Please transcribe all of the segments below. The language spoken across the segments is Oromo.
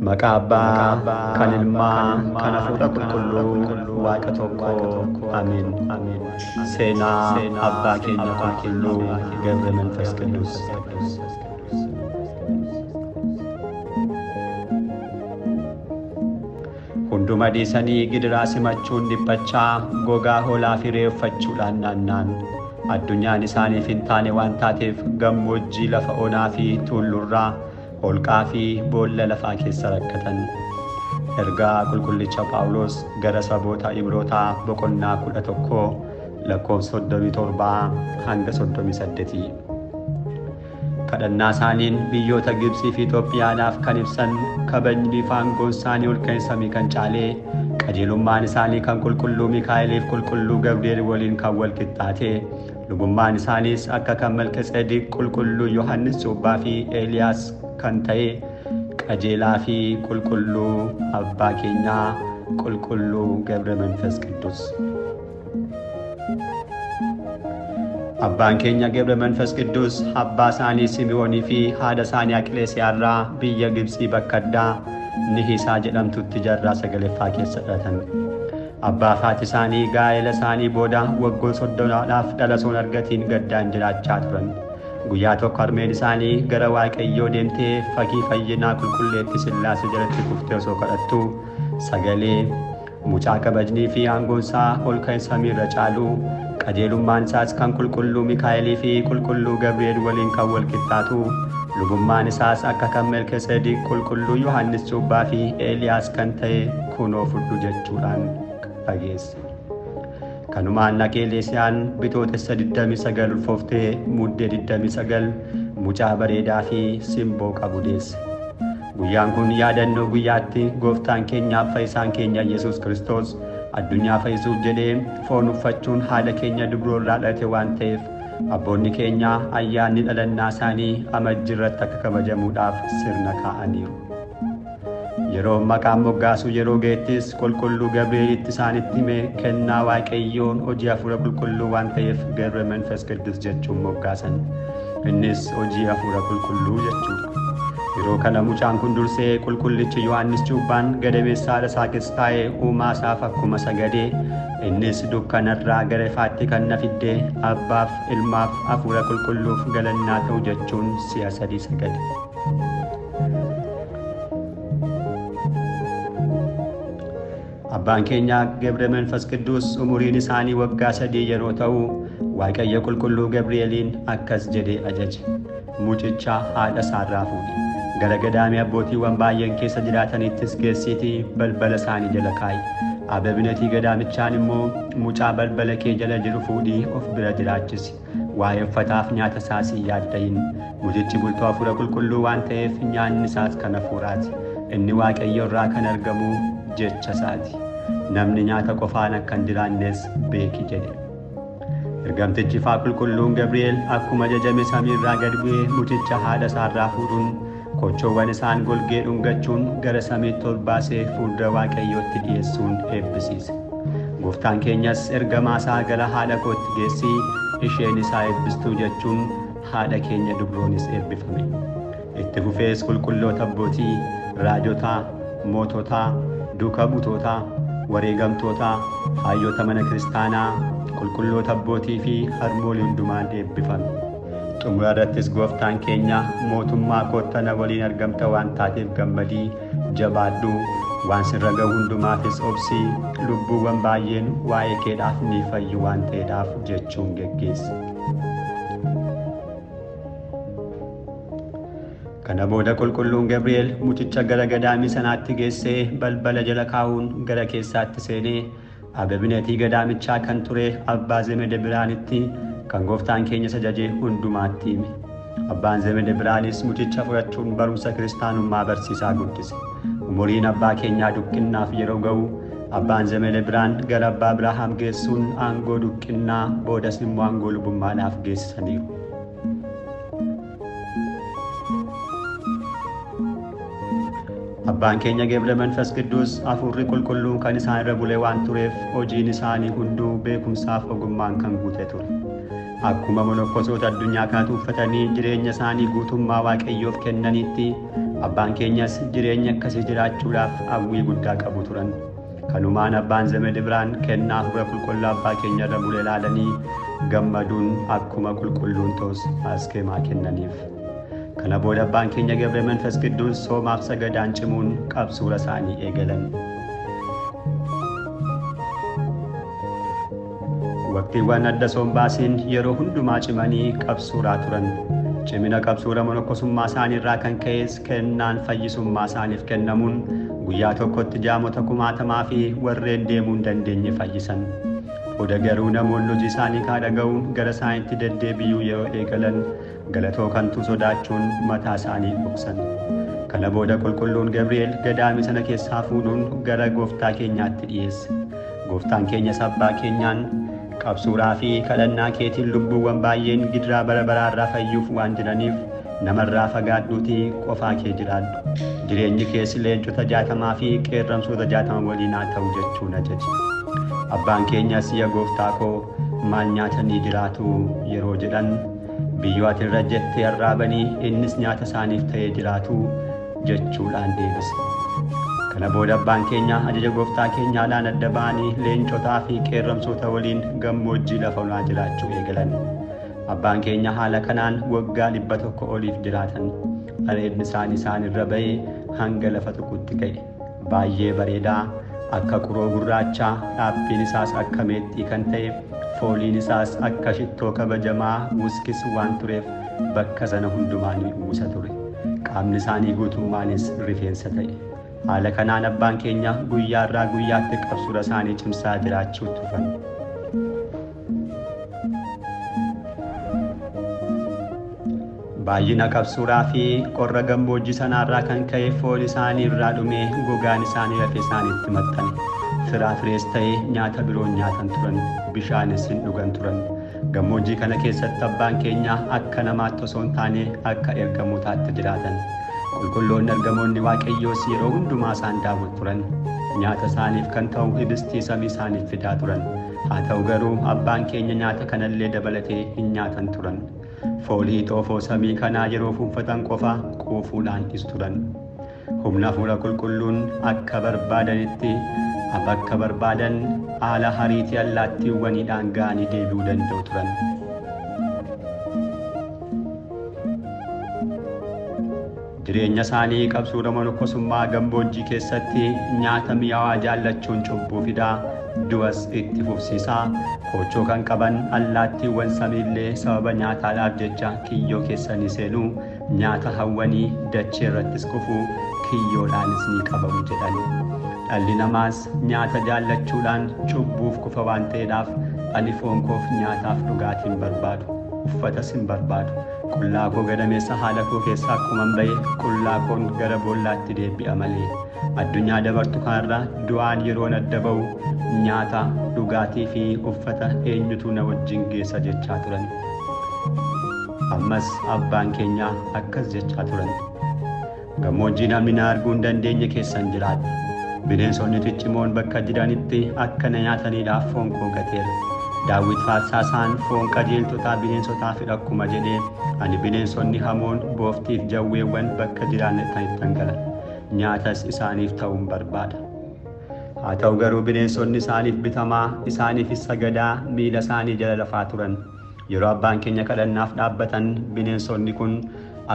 Maqaa Abbaa, kan Ilmaa, kan Hafuura Qulqulluu, Waaqa tokkoo. Amiin. Seenaa Abbaa keenya qulqulluu ገብረ መንፈስ ቅዱስ። Hunduma dhiisanii gidiraa simachuun dhiphachaa, gogaa hoolaa fi reeffachuudhaan naanna'an. Addunyaan isaaniif hin taane waan taateef gammoojjii lafa onaa fi tuullurraa, holqaa fi boolla lafaa keessa rakkatan. Ergaa qulqullicha Phaawulos gara saboota Ibrootaa boqonnaa 11 lakkoofsa 37 hanga 38. Kadhannaa isaaniin biyyoota Gibxii fi Itoophiyaadhaaf kan ibsan kabajni fi aangoon isaanii ol ka'e samii kan caalee, qajeelummaan isaanii kan qulqulluu Mikaa'eliif qulqulluu Gabri'eel waliin kan wal qixxaate, lubummaan isaaniis akka kan Malkiiseedeq qulqulluu Yohannis Cuuphaa fi Eeliyaas kan ta'e, qajeelaa fi qulqulluu Abbaa keenyaa qulqulluu ገብረ መንፈስ ቅዱስ። Abbaan keenya ገብረ መንፈስ ቅዱስ abbaa isaanii Simi'oonii fi haadha isaanii Aqleesiyaarraa biyya Gibxii bakka addaa Nihisaa jedhamtutti jarraa sagaleeffaa keessa dhalatan. Abbaa fi haati isaanii gaa'ela isaanii booda waggoota 30dhaaf dhala osoo hin argatiin gaddaan jiraachaa turan. Guyyaa tokko harmeen isaanii gara Waaqayyoo deemtee fakkii fayyinaa qulqulleetti Sillaasee jalatti kuftee osoo kadhattu, sagalee mucaa kabajnii fi aangoon isaa ol ka'e samiirra caalu, qajeelummaan isaas kan qulqulluu Mikaa'elii fi qulqulluu Gabri'eel waliin kan wal qixxaatu, lubummaan isaas akka kan Malkiiseedeq qulqulluu Yohannis Cuuphaa fi Eeliyaas kan ta'e kunoo fudhu jechuudhaan dhageesse. Kanumaan Aqleesiyaan bitootessa 29 ulfooftee muddee 29 mucaa bareedaa fi simboo qabu deesse. Guyyaan kun yaadannoo guyyaatti Gooftaan keenyaaf Fayyisaan keenya Yesuus Kiristoos addunyaa fayyisuuf jedhee foon uffachuun haadha keenya dubroorraa dhalate waan ta'eef, abboonni keenya ayyaanni dhalannaa isaanii amajjii irratti akka kabajamuudhaaf sirna kaa'aniiru. Yeroo maqaan moggaasuu yeroo ga'ettis qulqulluu Gabri'eelitti isaanitti hime kennaa Waaqayyoon hojii hafuura qulqulluu waan ta'eef ገብረ መንፈስ ቅዱስ jechuun moggaasan. Innis hojii hafuura qulqulluu jechuudha. Yeroo kana mucaan kun dursee qulqullichi Yohannis Cuuphaan gadameessa haadha isaa keessa taa'ee uumaa isaaf akkuma sagadee, innis dukkanarraa gara ifaatti kan na fidde Abbaaf, Ilmaaf, Hafuura Qulqulluuf galannaa ta'u jechuun si'a 3 sagade. Abbaan keenya ገብረ መንፈስ ቅዱስ umuriin isaanii waggaa 3 yeroo ta'u, Waaqayyo qulqulluu Gabri'eeliin akkas jedhee ajaje. Mucicha haadha isaarraa fuudhi. Gara gadaamii abbootiiwwan baay'een keessa jiraatanittis geessiitii balbala isaanii jala kaa'i. Abbootiin gadaamichaan immoo mucaa balbala kee jala jiru fuudhii of bira jiraachisi. Waa'ee uffataaf nyaata isaas hin yaaddayin. Mucichi bultoo hafuura qulqulluu waan ta'eef nyaanni isaas kan hafuuraati. Inni Waaqayyo irraa kan argamu jecha isaati. Namni nyaata qofaan akka hin jiraannes beeki jedhe. Ergamtichi faa qulqulluun Gabri'eel akkuma ajajame samiirraa gad bu'ee mucicha haadha isaarraa fuudhuun, kochoowwan isaan golgee dhungachuun gara samiitti ol baasee fuuldura Waaqayyootti dhiyeessuun eebbisiise. Gooftaan keenyas ergamaa isaa gara haadha kootti geessii isheen isaa eebbistuu jechuun haadha keenya dubroonis eebbifame. Itti fufees qulqulloota abbootii, raajotaa, moototaa, duuka buutootaa, wareegamtootaa, hayyoota mana kiristaanaa, qulqulloota abbootii fi harmoolii hundumaan eebbifame. Xumura irrattis Gooftaan keenya mootummaa koottana waliin argamta waan taateef gammadii, jabaadhu, waan sirra ga'u hundumaafis obsii, lubbuuwwan baay'een waa'ee keedhaaf ni fayyu waan ta'eedhaaf jechuun geggeesse. Kana booda qulqulluun Gabri'eel mucicha gara gadaamii sanaatti geessee balbala jala kaa'uun gara keessaatti seenee, abbootii gadaamichaa kan ture abbaa Zemede biraanitti kan Gooftaan keenya ajajee hundumaatti hime. Abbaan Zemede biraanis mucicha fudhachuun barumsa kiristaanummaa barsiisaa guddise. Umuriin abbaa keenyaa duqqinnaaf yeroo ga'u, abbaan Zemede biraan gara abbaa Abrahaam geessuun aangoo duqqinnaa boodas immoo aangoo lubummaadhaaf geessisaniiru. Abbaan keenya Gebre Manfas Qidduus Hafuurri Qulqulluun kan isaan irra bule waan tureef hojiin isaanii hunduu beekumsaaf ogummaan kan guute ture. Akkuma monokkosoota addunyaa kana uffatanii jireenya isaanii guutummaa Waaqayyoof kennanitti abbaan keenyas jireenya akkasii jiraachuudhaaf hawwii guddaa qabu turan. Kanumaan abbaan Zemed biraan kennaa Hafuura Qulqulluu abbaa keenya irra bule ilaalanii gammaduun akkuma qulqulluun ta'us askeemaa kennaniif. Kana booda abbaan keenya Gebre Manfas Qidduus soomaaf sagadaan cimuun qabsuura isaanii eegalan. Waqtiiwwan adda soombaasiin yeroo hundumaa cimanii qabsuuraa turan. Cimina qabsuura monokkosummaa isaanii irraa kan ka'es kennaan fayyisummaa isaaniif kennamuun guyyaa tokkotti jaamota 1000 fi warreen deemuu hin dandeenye fayyisan. Booda garuu namoonni hojii isaanii kaa dhaga'uun gara isaaniitti deddeebi'uu yeroo eegalan galatoo kantuu sodaachuun mataa isaanii dhoksan. Kana booda qulqulluun Gabri'eel gadaamii sana keessaa fuudhuun gara gooftaa keenyaatti dhiyeesse. Gooftaan keenyas abbaa keenyaan qabsuuraa fi kadhannaa keetiin lubbuuwwan baay'een gidiraa bara baraarraa fayyuuf waan jiraniif namarraa fagaadhuutii qofaa kee jiraadhu. Jireenyi kees leencota 60 fi qeerramsoota 60 waliin haa ta'u jechuun ajaje. Abbaan keenyas yaa gooftaa koo maal nyaatanii jiraatu yeroo jedhan biyyoo ati irra jettee arraabanii innis nyaata isaaniif ta'ee jiraatu jechuudhaan deebise. Kana booda abbaan keenya ajaja gooftaa keenyaadhaan adda ba'anii leencotaa fi qeerramsoota waliin gammoojjii lafa onaa jiraachuu eegalan. Abbaan keenya haala kanaan waggaa 100 oliif jiraatan. Areedni isaan irra ba'ee hanga lafa tuqutti ka'e. Baay'ee bareedaa akka quroo gurraachaa dhaabbiin isaas akka meexxii kan ta'e fooliin isaas akka shittoo kabajamaa wuskis waan tureef bakka sana hundumaan uwwisa ture. Qaamni isaanii guutummaanis rifeensa ta'e. Haala kanaan abbaan keenya guyyaa irraa guyyaatti qabsuura isaanii cimsaa jiraachuu tufan. Baay'ina qabsuuraa fi qorra gammoojjii sanaarraa kan ka'e foon isaanii irraa dhumee gogaan isaanii lafee isaaniitti maxxane. Firaafirees ta'ee nyaata biroon nyaatan turan, bishaanis hin dhugan turan. Gammoojjii kana keessatti abbaan keenya akka namaatti osoo hin taane akka ergamootaatti jiraatan. Qulqulloonni ergamoonni Waaqayyoos yeroo hundumaa isaan daawwatu turan. Nyaata isaaniif kan ta'u hibistii samii isaaniif fidaa turan. Haa ta'u garuu abbaan keenya nyaata kanallee dabalatee hin nyaatan turan. Foolii xoofoo samii kanaa yeroo fuunfatan qofa quufuudhaan turan. Humna Hafuura Qulqulluun akka barbaadanitti bakka barbaadan haala hariitii allaattiiwwaniidhaan ga'anii deebi'uu danda'u turan. Jireenya isaanii qabsuura monokkosummaa gammoojjii keessatti nyaata mi'aawaa jaallachuun cubbuu fidaa, du'as itti fufsiisaa. Koochoo kan qaban allaattiiwwan samiillee sababa nyaataadhaaf jecha kiyyoo keessanii seenuu, nyaata hawwanii dachee irrattis kufuu, kiyyoodhaanis ni qabamu jedhan. Dhalli namaas nyaata jaallachuudhaan cubbuuf kufa waan ta'eedhaaf ani foon koof nyaataaf dhugaatiin barbaadu. Uffatas hin barbaadu. Qullaa koo gadameessa haala koo keessaa akkuman ba'e qullaa koon gara boollaatti deebi'a malee. Addunyaa dabartu kanarra du'aan yeroon adda ba'u nyaata, dhugaatii fi uffata eenyutu na wajjin geessa jechaa turan. Ammas abbaan keenya akkas jechaa turan. Gammoojjii namni na arguu hin dandeenye keessan jiraadha. Bineensonni ciccimoon bakka jiranitti akka na nyaataniidhaaf foon koo gateera. Daawit faarsaasaan foon qajeeltotaa bineensotaaf akkuma jedhee ani bineensonni hamoon booftiif jawweewwan bakka jiraannetti dhangalan. Nyaatas isaaniif ta'uun barbaada. Haa ta'u garuu bineensonni isaaniif bitamaa, isaaniifis sagadaa miila isaanii jala lafaa turan. Yeroo abbaan keenya kadhannaaf dhaabbatan bineensonni kun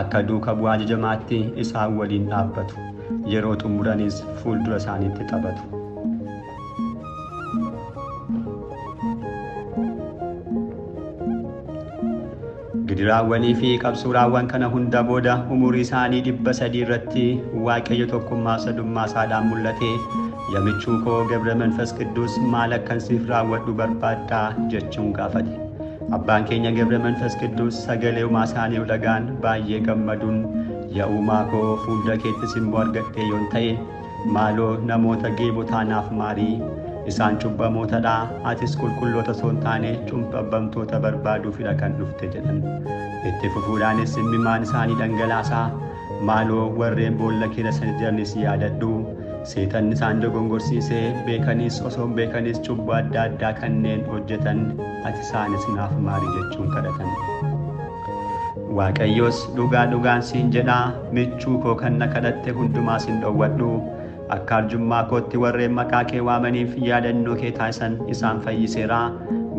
akka duuka bu'aa ajajamaatti isaan waliin dhaabbatu. Yeroo xumuranis fuuldura isaaniitti taphatu. Gidiraawwanii fi qabsuuraawwan kana hunda booda umurii isaanii 300 irratti Waaqayyo tokkummaa sadummaa isaadhaan mul'atee yamichuu koo Gebre Manfas Qidduus maal akkan siif raawwadhu barbaaddaa jechuun gaafate. Abbaan keenya Gebre Manfas Qidduus sagalee uumaa isaanii dhagaan baay'ee gammaduun yaa uumaa koo fuuldura keettis immoo argadhee yoon ta'e maaloo namoota geebotaa naaf maarii isaan cubbamootadha atis qulqulloota osoo hin taane cubbamtoota barbaaduufidha kan dhufte jedhan. Itti fufuudhaanis imimmaan isaanii dhangalaasaa maaloo warreen boolla keessa jiranis yaadadhu. Seexanni isaan dogongorsiisee beekanis osoo hin beekanis cubbuu adda addaa kanneen hojjetan ati isaanis naaf maari jechuun kadhatan. Waaqayyos dhugaan siin jedhaa, michuu koo kan na kadhatte hundumaa sin dhowwadhu. Akka arjummaa kootti warreen maqaa kee waamaniif yaadannoo kee taasisan isaan fayyiseera.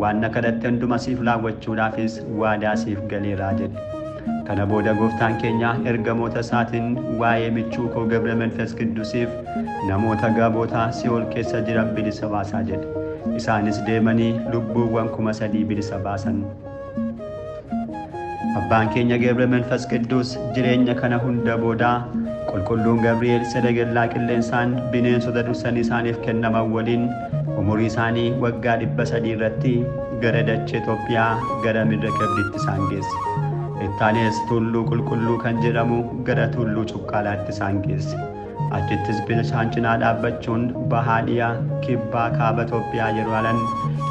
Waan na kadhatte hunduma siif raawwachuudhaafis waadaa siif galeeraa jedhe. Kana booda gooftaan keenya ergamoota isaatiin waa'ee michuu koo Gabre Manfas Qiddusiif namoota gaboota Si'ool keessa jiran bilisa baasaa jedhe. Isaanis deemanii lubbuuwwan 3,000 bilisa baasan. Abbaan keenya Gabre Manfas Qiddus jireenya kana hunda booda qulqulluun Gabri'eel sadagallaa qilleensaan bineensota dursanii isaaniif kennaman waliin umurii isaanii waggaa 300 irratti gara dachee Itoophiyaa gara Midra Kebditti isaan geesse. Ittaanis tulluu qulqulluu kan jedhamu gara tulluu cuqqaalaatti isaan geesse. Achittis bishaan cinaa dhaabbachuun bahaa dhiyaa kibbaa kaaba Itoophiyaa yeroo alan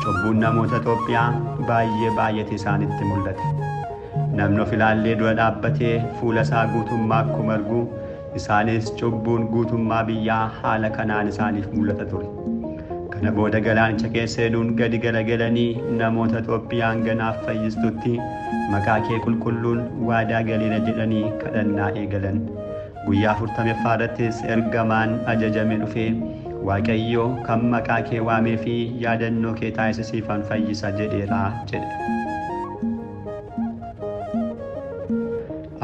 cubbuun namoota Itoophiyaa baay'ate isaanitti mul'ate. Namni of ilaallee dura dhaabbatee fuula isaa guutummaa akkuma argu isaanis cubbuun guutummaa biyyaa haala kanaan isaaniif mul'ata ture. Kana booda galaanicha keessa seenuun gadi galagalanii namoota Itoophiyaan ganaaf fayyistutti maqaa kee qulqulluun waadaa galeera jedhanii kadhannaa eegalan. Guyyaa 40ffaa irrattis ergamaan ajajame dhufee Waaqayyo kan maqaa kee waamee fi yaadannoo kee taasisiifan fayyisa jedheeraa jedhe.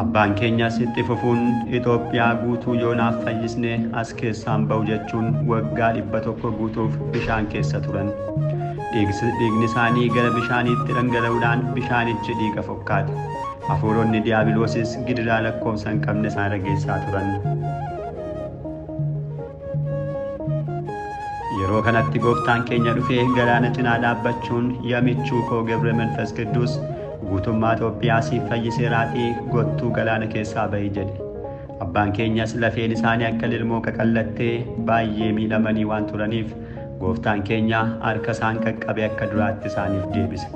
Abbaan keenyas itti fufuun Itoophiyaa guutuu yoo naaf fayyisne as keessaan ba'u jechuun waggaa 100 guutuuf bishaan keessa turan. Dhiigni isaanii gara bishaaniitti dhangala'uudhaan bishaanichi dhiiga fokkaate. Hafuuronni diiyaabiloosis gidiraa lakkoofsa hin qabne isaan rageessaa turan. Yeroo kanatti gooftaan keenya dhufee galaana cinaa dhaabbachuun yaa michuu koo Gabre Manfas Qiddus guutummaa Itoophiyaa siif fayyiseeraatii gottuu galaana keessaa ba'i jedhe. Abbaan keenyas lafeen isaanii akka lilmoo qaqallattee baay'ee miidhamanii waan turaniif gooftaan keenya harka isaan qaqqabe akka duraatti isaaniif deebise.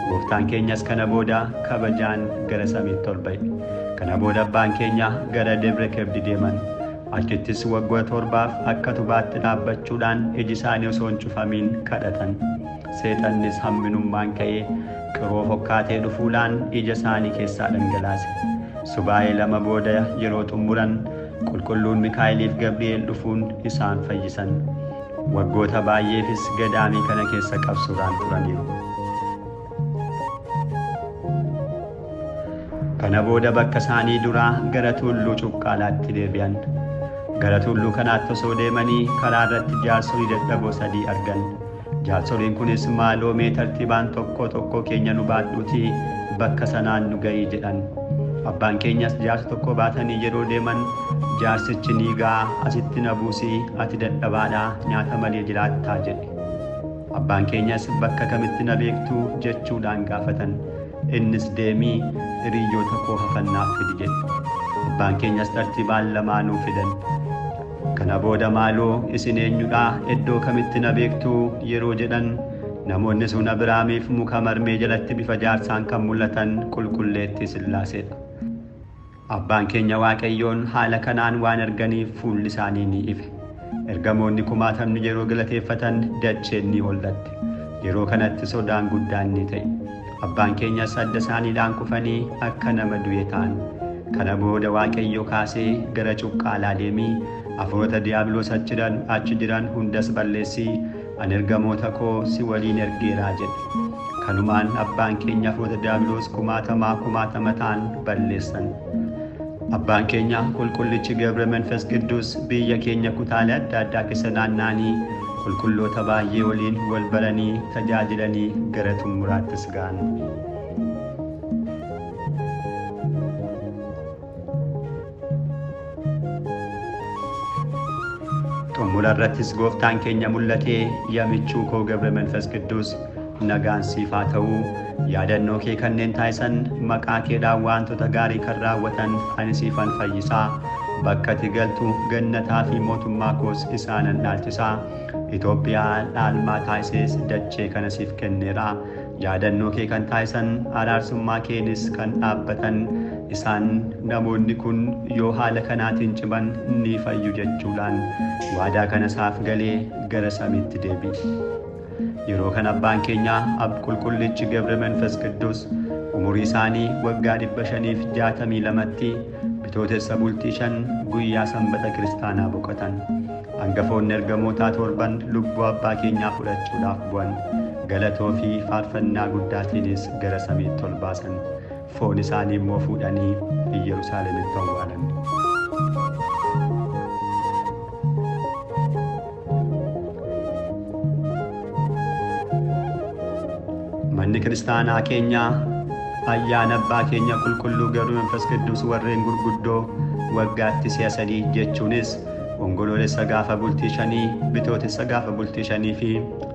Gooftaan keenyas kana booda kabajaan gara samiitti ol ba'e. Kana booda abbaan keenya gara Debre Kebdi deeman. Achittis waggoota 7 akka tubaatti dhaabbachuudhaan iji isaanii osoo hin cufamiin kadhatan. Seexannis hamminummaan ka'ee qiroo fokkaatee dhufuudhaan ija isaanii keessaa dhangalaase. Subaa'ee 2 booda yeroo xumuran qulqulluun Mikaa'eliif Gabri'eel dhufuun isaan fayyisan. Waggoota baay'eefis gadaamii kana keessa qabsuudhaan turaniiru. Kana booda bakka isaanii duraa gara tulluu cuqqaalaatti deebi'an. Gara tulluu kanaatti osoo deemanii karaa irratti jaarsolii dadhaboo 3 argan. Jaarsoliin kunis maaloo mee tartiibaan tokko keenya nu baadhuutii bakka sanaan nu ga'ii jedhan. Abbaan keenyas jaarsa tokko baatanii yeroo deeman jaarsichi ni ga'a asitti na buusii ati dadhabaadhaa nyaata malee jiraattaa jedhe. Abbaan keenyas bakka kamitti na beektuu jechuudhaan gaafatan. Innis deemii hiriyoota koo hafannaaf fidi jedhe. Abbaan keenyas tartiibaan lamaanuu fidan. Kana booda maaloo isin eenyudhaa iddoo kamitti na beektuu yeroo jedhan namoonni sun Abrahaamiif muka marmee jalatti bifa jaarsaan kan mul'atan qulqulleetti Sillaaseedha. Abbaan keenya Waaqayyoon haala kanaan waan arganiif fuulli isaanii ni ife. Ergamoonni 60,000 yeroo galateeffatan dacheen ni holdatte. Yeroo kanatti sodaan guddaan ni ta'e. Abbaan keenyas adda isaaniidhaan kufanii akka nama du'e ta'an. Kana booda Waaqayyo kaasee gara cuqqaalaa deemii hafuurota diiyaabiloos achi jiran hundas balleessii ani ergamoota koo si waliin ergeeraa jedhe. Kanumaan abbaan keenya hafuurota diiyaabiloos 60,000 ta'an balleessan. Abbaan keenya qulqullichi Gabre Manfas Qiddus biyya keenya kutaalee adda addaa keessa naanna'anii qulqulloota baay'ee waliin wal baranii tajaajilanii gara xumuraattis ga'an. Xumura irrattis gooftaan keenya mul'atee yaa michuu koo Gabre Manfas Qiddus nagaan siif haa ta'u. Yaadannoo kee kanneen taasisan maqaa keedhaan wantoota gaarii kan raawwatan ani siifan fayyisaa. Bakka ati galtu gannataa fi mootummaa koos isaanan dhaalchisaa. Itoophiyaa dhaalmaa taasisees dachee kana siif kenneera. Yaadannoo kee kan taasisan araarsummaa keenis kan dhaabbatan isaan namoonni kun yoo haala kanaatiin ciman ni fayyu jechuudhaan waadaa kana isaaf galee gara samiitti deebi'e. Yeroo kana abbaan keenya qulqullichi Gabre Manfas Qidduus umurii isaanii waggaa 562tti bitootessa bultii 5 guyyaa sanbata kiristaanaa boqotan. Hangafoonni ergamootaa 7 lubbuu abbaa keenyaa fudhachuudhaaf bu'an. Galatoo fi faarfannaa guddaatiinis gara samiitti ol baasan. Foon isaanii immoo fuudhanii Yerusaalemitti awwaalan. Manni kiristaanaa keenyaa ayyaana abbaa keenya qulqulluu Gabre Manfas Qidduus warreen gurguddoo waggaatti si'a 3 jechuunis onkoloolessa gaafa bultii 5, bitootessa gaafa bultii 5 fi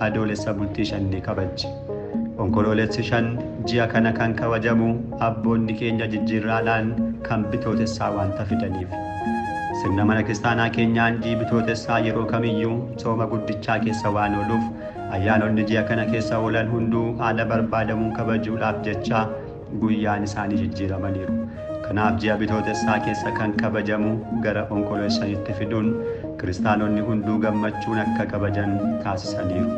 adoolessa bultii 5 ni kabajji. Onkoloolessi 5 ji'a kana kan kabajamu abboonni keenya jijjiirraadhaan kan bitootessaa waanta fidaniif. Sirna mana kiristaanaa keenyaan ji'i bitootessaa yeroo kamiyyuu sooma guddichaa keessa waan ooluuf ayyaanonni ji'a kana keessa oolan hunduu haala barbaadamuun kabajuudhaaf jecha guyyaan isaanii jijjiiramaniiru. Kanaaf ji'a bitootessaa keessa kan kabajamu gara onkoloolessanitti fiduun kiristaanonni hunduu gammachuun akka kabajan taasisaniiru.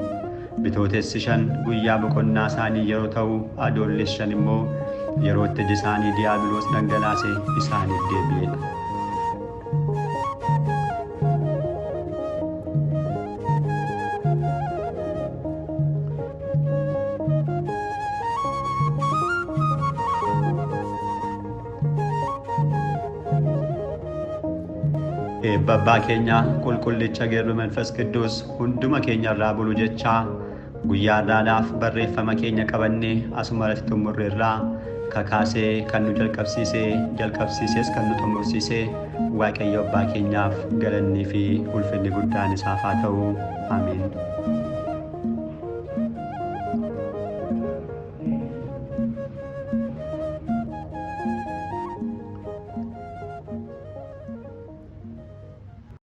Bitootessi 5 guyyaa boqonnaa isaanii yeroo ta'u, adoolessi 5 immoo yeroo itti iji isaanii diiyaabiloos dhangalaasee isaaniif deebi'edha. Eebba abbaa keenya qulqullicha Gabre Manfas Qidduus hunduma keenya irraa bulu jechaa guyyaa irraadhaaf barreeffama keenya qabannee asuma irratti xumurreerraa kakaasee kan nu jalqabsiises kan nu xumursiisee Waaqayyo abbaa keenyaaf galannii fi ulfinni guddaan isaaf haa ta'u. Ameen.